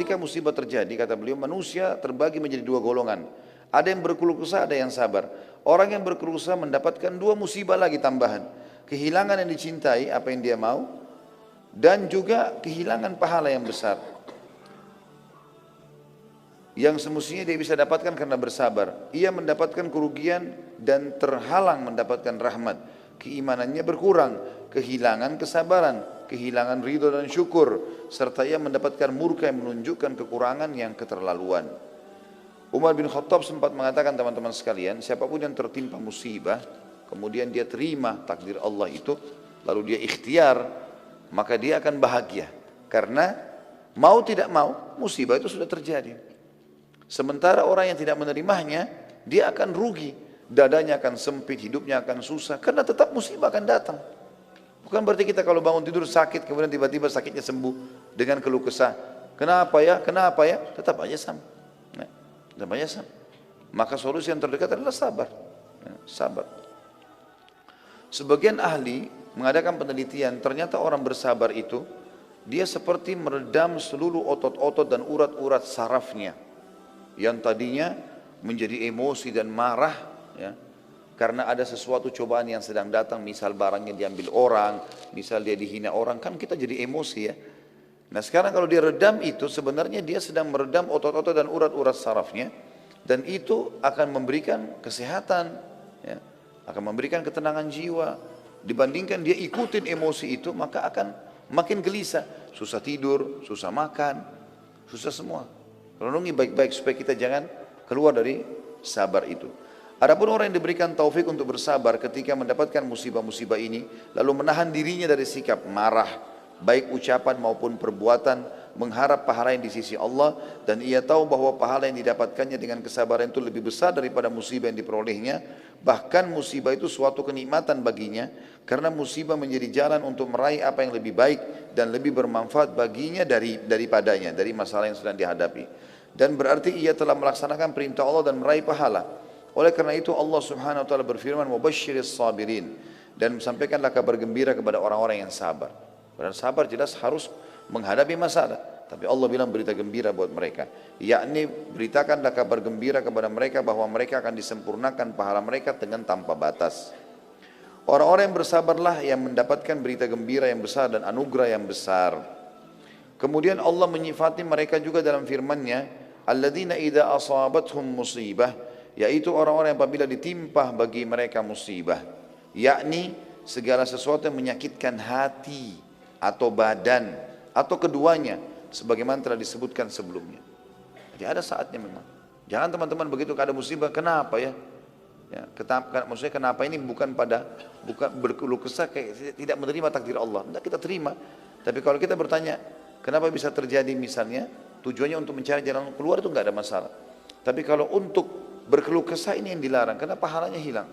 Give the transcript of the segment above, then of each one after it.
ketika musibah terjadi, kata beliau, manusia terbagi menjadi dua golongan. Ada yang berkeluh kesah, ada yang sabar. Orang yang berkeluh kesah mendapatkan dua musibah lagi tambahan. Kehilangan yang dicintai, apa yang dia mau, dan juga kehilangan pahala yang besar. Yang semestinya dia bisa dapatkan karena bersabar. Ia mendapatkan kerugian dan terhalang mendapatkan rahmat. Keimanannya berkurang, kehilangan kesabaran, kehilangan ridho dan syukur, serta ia mendapatkan murka yang menunjukkan kekurangan yang keterlaluan. Umar bin Khattab sempat mengatakan, teman-teman sekalian, siapapun yang tertimpa musibah, kemudian dia terima takdir Allah itu, lalu dia ikhtiar, maka dia akan bahagia. Karena mau tidak mau, musibah itu sudah terjadi. Sementara orang yang tidak menerimanya, dia akan rugi. Dadanya akan sempit, hidupnya akan susah, karena tetap musibah akan datang. Bukan berarti kita kalau bangun tidur sakit, kemudian tiba-tiba sakitnya sembuh dengan keluh kesah. Kenapa ya? Kenapa ya? Tetap aja sama. Nah, tetap aja sama. Maka solusi yang terdekat adalah sabar. Sabar. Sebagian ahli mengadakan penelitian, ternyata orang bersabar itu, dia seperti meredam seluruh otot-otot dan urat-urat sarafnya. Yang tadinya menjadi emosi dan marah, ya, karena ada sesuatu cobaan yang sedang datang, misal barangnya diambil orang, misal dia dihina orang, kan kita jadi emosi ya. Nah sekarang kalau dia redam itu, sebenarnya dia sedang meredam otot-otot dan urat-urat sarafnya, dan itu akan memberikan kesehatan, ya, akan memberikan ketenangan jiwa. Dibandingkan dia ikutin emosi itu, maka akan makin gelisah, susah tidur, susah makan, susah semua. Renungi baik-baik supaya kita jangan keluar dari sabar itu. Adapun orang yang diberikan taufik untuk bersabar ketika mendapatkan musibah-musibah ini, lalu menahan dirinya dari sikap marah, baik ucapan maupun perbuatan, mengharap pahala yang di sisi Allah, dan ia tahu bahwa pahala yang didapatkannya dengan kesabaran itu lebih besar daripada musibah yang diperolehnya. Bahkan musibah itu suatu kenikmatan baginya, karena musibah menjadi jalan untuk meraih apa yang lebih baik dan lebih bermanfaat baginya daripadanya, dari masalah yang sedang dihadapi. Dan berarti ia telah melaksanakan perintah Allah dan meraih pahala. Oleh karena itu Allah subhanahu wa ta'ala berfirman, mubasyiris sabirin, dan sampaikanlah kabar gembira kepada orang-orang yang sabar. Dan sabar jelas harus menghadapi masalah, tapi Allah bilang berita gembira buat mereka, yakni beritakanlah kabar gembira kepada mereka bahwa mereka akan disempurnakan pahala mereka dengan tanpa batas. Orang-orang yang bersabarlah yang mendapatkan berita gembira yang besar dan anugerah yang besar. Kemudian Allah menyifati mereka juga dalam firman-Nya, alladzina idza asabathum musibah, yaitu orang-orang yang apabila ditimpa bagi mereka musibah, yakni segala sesuatu yang menyakitkan hati atau badan atau keduanya, sebagaimana telah disebutkan sebelumnya. Jadi ada saatnya memang. Jangan teman-teman begitu ada musibah, kenapa ya? Maksudnya kenapa ini bukan berkeluh kesah kayak tidak menerima takdir Allah. Tidak, kita terima. Tapi kalau kita bertanya, kenapa bisa terjadi misalnya, tujuannya untuk mencari jalan keluar itu enggak ada masalah. Tapi kalau untuk berkeluh kesah ini yang dilarang, karena pahalanya hilang.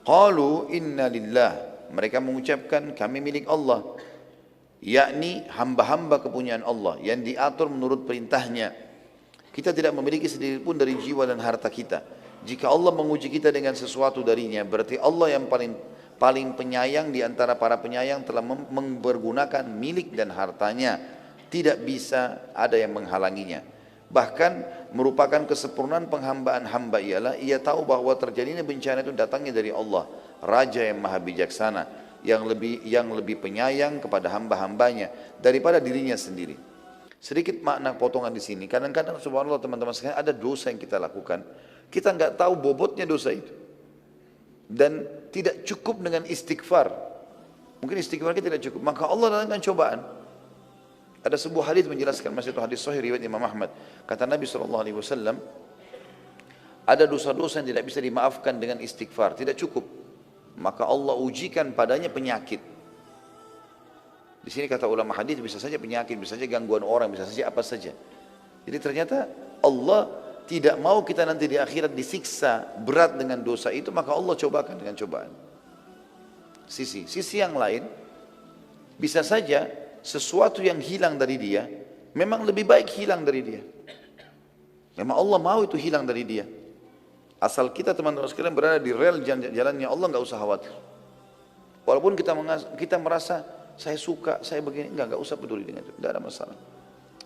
Qalu inna lillah, mereka mengucapkan kami milik Allah, yakni hamba-hamba kepunyaan Allah yang diatur menurut perintahnya. Kita tidak memiliki sedikit pun dari jiwa dan harta kita. Jika Allah menguji kita dengan sesuatu darinya, berarti Allah yang paling penyayang di antara para penyayang telah mempergunakan milik dan hartanya. Tidak bisa ada yang menghalanginya. Bahkan merupakan kesempurnaan penghambaan hamba ialah ia tahu bahwa terjadinya bencana itu datangnya dari Allah, Raja yang maha bijaksana, yang lebih penyayang kepada hamba-hambanya daripada dirinya sendiri. Sedikit makna potongan di sini. Kadang-kadang subhanallah teman-teman sekalian, ada dosa yang kita lakukan, kita nggak tahu bobotnya dosa itu, dan tidak cukup dengan istighfar. Mungkin istighfar kita tidak cukup, maka Allah datangkan cobaan. Ada sebuah hadis menjelaskan, masih itu hadis sahih riwayat Imam Ahmad. Kata Nabi SAW, ada dosa-dosa yang tidak bisa dimaafkan dengan istighfar, tidak cukup. Maka Allah ujikan padanya penyakit. Di sini kata ulama hadis, bisa saja penyakit, bisa saja gangguan orang, bisa saja apa saja. Jadi ternyata Allah tidak mau kita nanti di akhirat disiksa berat dengan dosa itu, maka Allah cobakan dengan cobaan. Sisi yang lain, bisa saja sesuatu yang hilang dari dia, memang lebih baik hilang dari dia. Memang Allah mau itu hilang dari dia. Asal kita teman-teman sekalian berada di rel jalannya Allah, nggak usah khawatir. Walaupun kita merasa saya suka, saya begini, nggak usah peduli dengan itu, nggak ada masalah.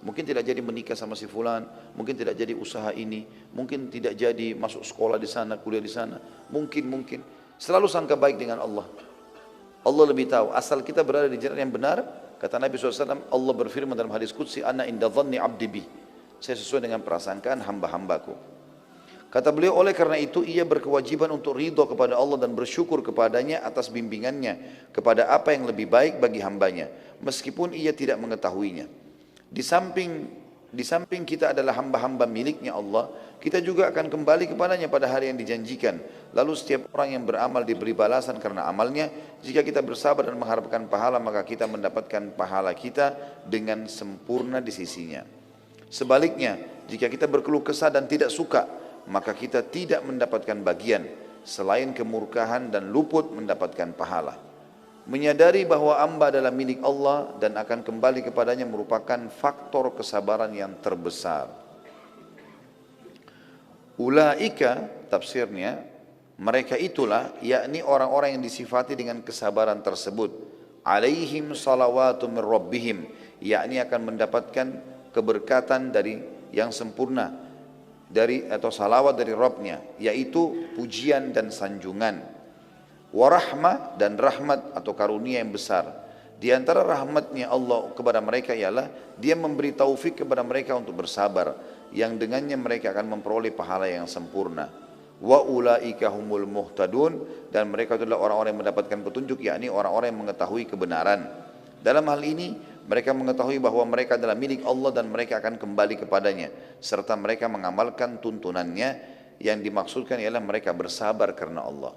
mungkin tidak jadi menikah sama si fulan, mungkin tidak jadi usaha ini, mungkin tidak jadi masuk sekolah di sana, kuliah di sana, mungkin. Selalu sangka baik dengan Allah. Allah lebih tahu, asal kita berada di jalan yang benar. Kata Nabi SAW, Allah berfirman dalam hadis Qudsi, Ana inda dhanni abdi bi. Saya sesuai dengan prasangkaan hamba-hambaku. Kata beliau, oleh karena itu ia berkewajiban untuk ridho kepada Allah dan bersyukur kepadanya atas bimbingannya kepada apa yang lebih baik bagi hambanya, meskipun ia tidak mengetahuinya. Di samping kita adalah hamba-hamba miliknya Allah, kita juga akan kembali kepadanya pada hari yang dijanjikan. Lalu setiap orang yang beramal diberi balasan karena amalnya. Jika kita bersabar dan mengharapkan pahala, maka kita mendapatkan pahala kita dengan sempurna di sisinya. Sebaliknya, jika kita berkeluh kesah dan tidak suka, maka kita tidak mendapatkan bagian selain kemurkaan dan luput mendapatkan pahala. Menyadari bahwa hamba adalah milik Allah dan akan kembali kepadanya merupakan faktor kesabaran yang terbesar. Ulaika, tafsirnya, mereka itulah, yakni orang-orang yang disifati dengan kesabaran tersebut. Alaihim salawatu min rabbihim, yakni akan mendapatkan keberkatan dari yang sempurna, atau salawat dari Rabbnya, yaitu pujian dan sanjungan. Warahmah, dan rahmat atau karunia yang besar. Di antara rahmatnya Allah kepada mereka ialah Dia memberi taufik kepada mereka untuk bersabar, yang dengannya mereka akan memperoleh pahala yang sempurna. Wa ulaika humul muhtadun, dan mereka adalah orang-orang yang mendapatkan petunjuk, yakni orang-orang yang mengetahui kebenaran. Dalam hal ini mereka mengetahui bahwa mereka adalah milik Allah dan mereka akan kembali kepadanya, serta mereka mengamalkan tuntunannya. Yang dimaksudkan ialah mereka bersabar karena Allah.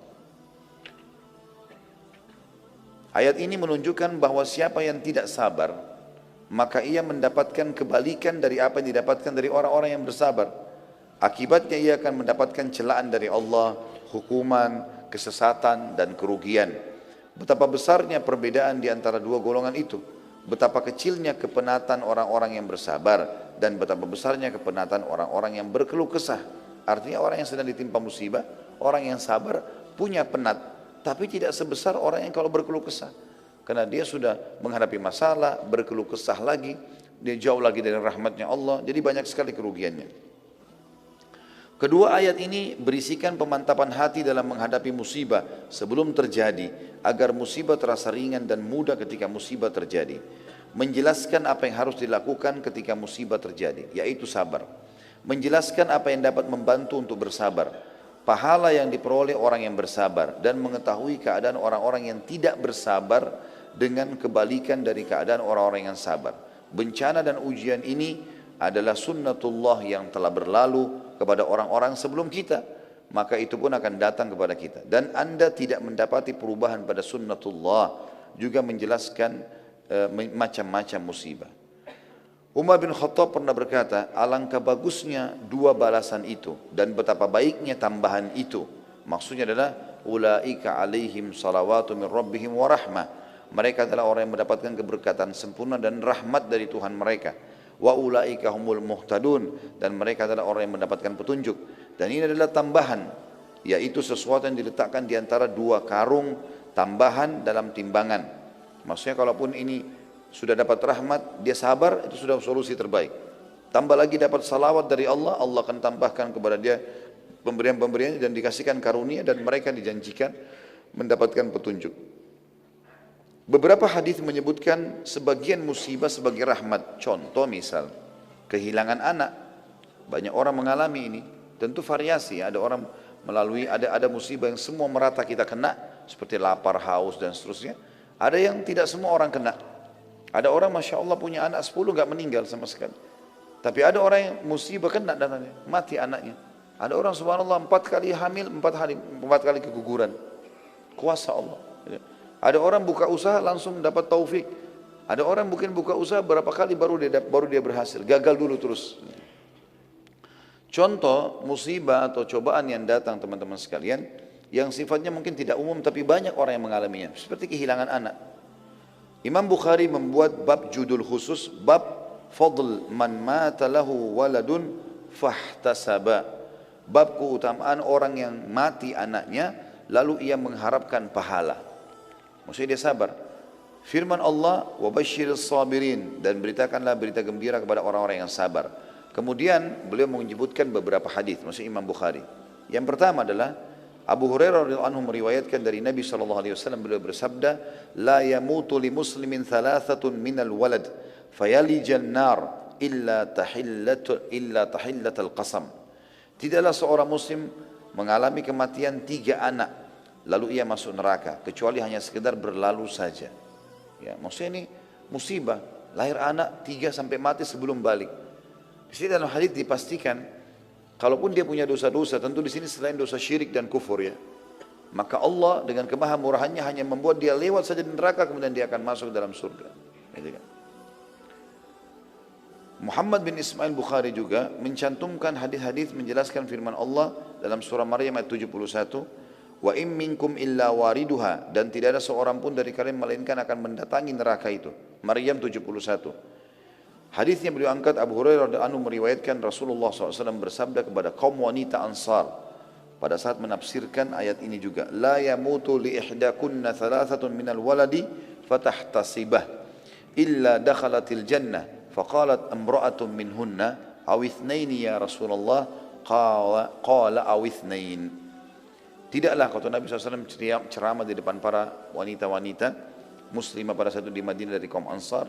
Ayat ini menunjukkan bahwa siapa yang tidak sabar, maka ia mendapatkan kebalikan dari apa yang didapatkan dari orang-orang yang bersabar. Akibatnya ia akan mendapatkan celaan dari Allah, hukuman, kesesatan dan kerugian. Betapa besarnya perbedaan di antara dua golongan itu. Betapa kecilnya kepenatan orang-orang yang bersabar dan betapa besarnya kepenatan orang-orang yang berkeluh kesah. Artinya orang yang sedang ditimpa musibah, orang yang sabar punya penat, tapi tidak sebesar orang yang kalau berkeluh kesah. Karena dia sudah menghadapi masalah, berkeluh kesah lagi, dia jauh lagi dari rahmatnya Allah, jadi banyak sekali kerugiannya. Kedua ayat ini berisikan pemantapan hati dalam menghadapi musibah sebelum terjadi, agar musibah terasa ringan dan mudah ketika musibah terjadi. Menjelaskan apa yang harus dilakukan ketika musibah terjadi, yaitu sabar. Menjelaskan apa yang dapat membantu untuk bersabar, pahala yang diperoleh orang yang bersabar, dan mengetahui keadaan orang-orang yang tidak bersabar dengan kebalikan dari keadaan orang-orang yang sabar. Bencana dan ujian ini adalah sunnatullah yang telah berlalu kepada orang-orang sebelum kita, maka itu pun akan datang kepada kita. Dan anda tidak mendapati perubahan pada sunnatullah, juga menjelaskan macam-macam musibah. Umar bin Khattab pernah berkata, alangkah bagusnya dua balasan itu dan betapa baiknya tambahan itu. Maksudnya adalah ulaika alaihim salawatu min rabbihim wa rahmah. Mereka adalah orang yang mendapatkan keberkatan sempurna dan rahmat dari Tuhan mereka. Wa ulaika humul muhtadun, dan mereka adalah orang yang mendapatkan petunjuk. Dan ini adalah tambahan, yaitu sesuatu yang diletakkan di antara dua karung tambahan dalam timbangan. Maksudnya kalaupun ini sudah dapat rahmat, dia sabar, itu sudah solusi terbaik. Tambah lagi dapat salawat dari Allah, Allah akan tambahkan kepada dia pemberian-pemberian dan dikasihkan karunia, dan mereka dijanjikan mendapatkan petunjuk. Beberapa hadis menyebutkan sebagian musibah sebagai rahmat. Contoh misal, kehilangan anak. Banyak orang mengalami ini. Tentu variasi, ada orang melalui, ada musibah yang semua merata kita kena, seperti lapar, haus dan seterusnya. Ada yang tidak semua orang kena. Ada orang Masya Allah punya anak 10 gak meninggal sama sekali. Tapi ada orang yang musibah kena dan mati anaknya. Ada orang subhanallah 4 kali hamil, 4 kali keguguran. Kuasa Allah. Ada orang buka usaha langsung dapat taufik. Ada orang mungkin buka usaha berapa kali baru dia berhasil. Gagal dulu terus. Contoh musibah atau cobaan yang datang teman-teman sekalian, yang sifatnya mungkin tidak umum tapi banyak orang yang mengalaminya. Seperti kehilangan anak. Imam Bukhari membuat bab judul khusus, bab fadl man mata lahu waladun fahtasaba. Bab keutamaan orang yang mati anaknya lalu ia mengharapkan pahala. Maksudnya dia sabar. Firman Allah, "Wabashshiris sabirin," dan beritakanlah berita gembira kepada orang-orang yang sabar. Kemudian beliau menyebutkan beberapa hadis, maksud Imam Bukhari. Yang pertama adalah Abu Hurairah radhiyallahu anhu meriwayatkan dari Nabi SAW, beliau bersabda, "La yamutu li muslimin thalathatun minal walad fayalijan nar illa tahillatal qasam." Tidaklah seorang muslim mengalami kematian 3 anak lalu ia masuk neraka kecuali hanya sekedar berlalu saja. Ya, maksudnya ini musibah, lahir anak 3 sampai mati sebelum balik. Di sini dalam hadis dipastikan, kalaupun dia punya dosa-dosa, tentu di sini selain dosa syirik dan kufur ya, maka Allah dengan kemahamurahannya hanya membuat dia lewat saja di neraka, kemudian dia akan masuk dalam surga. Gitu kan? Muhammad bin Ismail Bukhari juga mencantumkan hadis-hadis menjelaskan firman Allah dalam surah Maryam ayat 71, "Wa in minkum illa wariduha," dan tidak ada seorang pun dari kalian melainkan akan mendatangi neraka itu. Maryam 71. Hadisnya beliau angkat, Abu Hurairah radhiyallahu anhu meriwayatkan Rasulullah SAW bersabda kepada kaum wanita Ansar pada saat menafsirkan ayat ini juga, "La yamutu li ihdakunna thalathatun minal waladi fatahtasibah illa dakhalatil jannah." Faqalat imra'atun minhunna aw ithnaini ya Rasulullah, qala aw ithnain. Tidaklah, kata Nabi SAW ceramah di depan para wanita-wanita muslimah pada saat itu di Madinah dari kaum Ansar,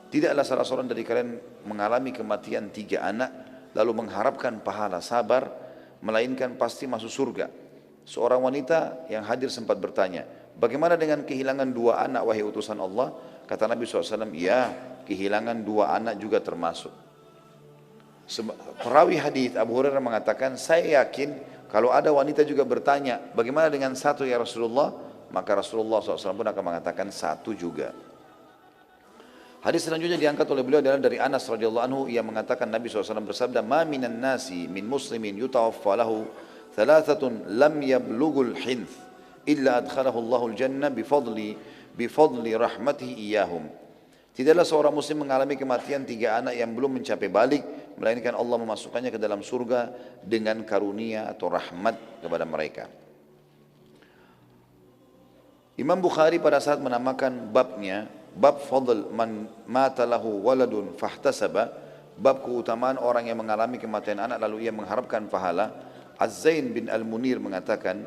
tidaklah salah seorang dari kalian mengalami kematian 3 anak lalu mengharapkan pahala sabar, melainkan pasti masuk surga. Seorang wanita yang hadir sempat bertanya, "Bagaimana dengan kehilangan 2 anak wahai utusan Allah?" Kata Nabi SAW, "Ya, kehilangan 2 anak juga termasuk." Perawi hadis Abu Hurairah mengatakan, "Saya yakin kalau ada wanita juga bertanya, bagaimana dengan 1 ya Rasulullah?" Maka Rasulullah SAW pun akan mengatakan 1 juga. Hadis selanjutnya diangkat oleh beliau adalah dari Anas radhiyallahu anhu yang mengatakan Nabi SAW bersabda, "Ma minan nasi min muslimin yutawaffa lahu thalathatun lam yablughul hinth illa adkhalahu Allahul jannah bifadli rahmatihi iyahum." Tidaklah seorang muslim mengalami kematian 3 anak yang belum mencapai balik, melainkan Allah memasukkannya ke dalam surga dengan karunia atau rahmat kepada mereka. Imam Bukhari pada saat menamakan babnya, bab fadl man mata lahu waladun fahtasaba, bab keutamaan orang yang mengalami kematian anak lalu ia mengharapkan pahala, Az-Zain bin Al-Munir mengatakan,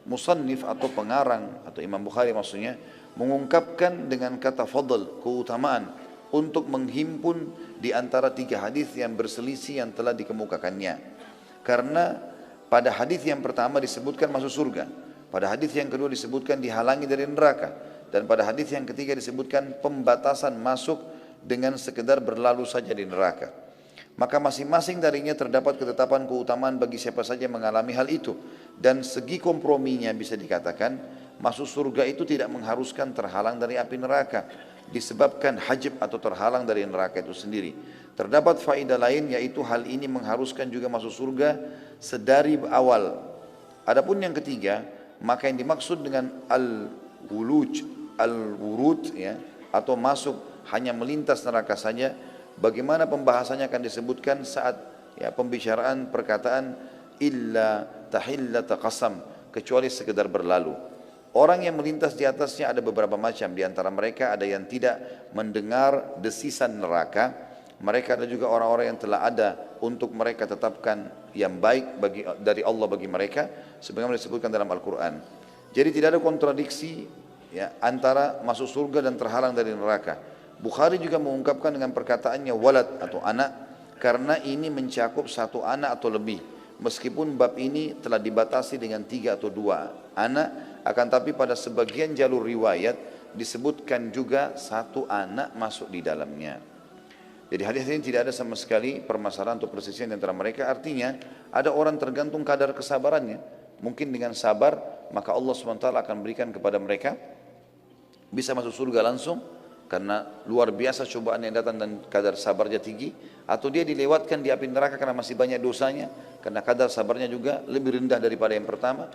musannif atau pengarang atau Imam Bukhari maksudnya mengungkapkan dengan kata fadl, keutamaan, untuk menghimpun di antara 3 hadis yang berselisih yang telah dikemukakannya. Karena pada hadis yang pertama disebutkan masuk surga, pada hadis yang kedua disebutkan dihalangi dari neraka, dan pada hadis yang ketiga disebutkan pembatasan masuk dengan sekedar berlalu saja di neraka. Maka masing-masing darinya terdapat ketetapan keutamaan bagi siapa saja yang mengalami hal itu, dan segi komprominya bisa dikatakan masuk surga itu tidak mengharuskan terhalang dari api neraka disebabkan hajib atau terhalang dari neraka itu sendiri. Terdapat faedah lain, yaitu hal ini mengharuskan juga masuk surga sedari awal. Adapun yang ketiga, maka yang dimaksud dengan al-wurud ya, atau masuk hanya melintas neraka saja, bagaimana pembahasannya akan disebutkan saat ya pembicaraan perkataan illa tahillata qasam, kecuali sekedar berlalu. Orang yang melintas di atasnya ada beberapa macam. Di antara mereka ada yang tidak mendengar desisan neraka. Mereka ada juga orang-orang yang telah ada untuk mereka tetapkan yang baik dari Allah bagi mereka, sebagaimana disebutkan dalam Al-Quran. Jadi tidak ada kontradiksi ya, antara masuk surga dan terhalang dari neraka. Bukhari juga mengungkapkan dengan perkataannya walad atau anak, karena ini mencakup 1 anak atau lebih. Meskipun bab ini telah dibatasi dengan 3 atau 2 anak, akan tapi pada sebagian jalur riwayat disebutkan juga 1 anak masuk di dalamnya. Jadi hadis ini tidak ada sama sekali permasalahan atau persisian di antara mereka. Artinya ada orang tergantung kadar kesabarannya. Mungkin dengan sabar maka Allah SWT akan berikan kepada mereka bisa masuk surga langsung karena luar biasa cobaan yang datang dan kadar sabarnya tinggi, atau dia dilewatkan di api neraka karena masih banyak dosanya karena kadar sabarnya juga lebih rendah daripada yang pertama.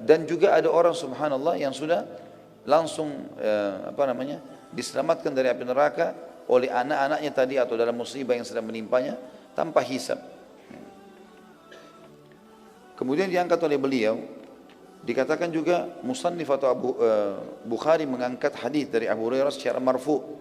Dan juga ada orang subhanallah yang sudah langsung diselamatkan dari api neraka oleh anak-anaknya tadi atau dalam musibah yang sedang menimpanya tanpa hisab. Kemudian diangkat oleh beliau Dikatakan juga musannif atau Bukhari mengangkat hadis dari Abu Hurairah secara marfu.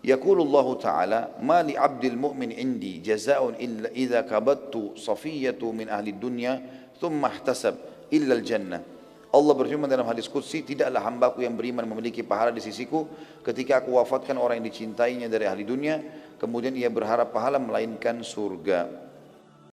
Yaqulullahu ta'ala, "Ma li 'abdil mu'min 'indi jazaa'un illa idza kabattu safiyatu min ahli dunya thumma ihtasab illa al-jannah." Allah berfirman dalam hadis qudsi, tidaklah hambaku yang beriman memiliki pahala di sisiku ketika aku wafatkan orang yang dicintainya dari ahli dunia, kemudian ia berharap pahala melainkan surga.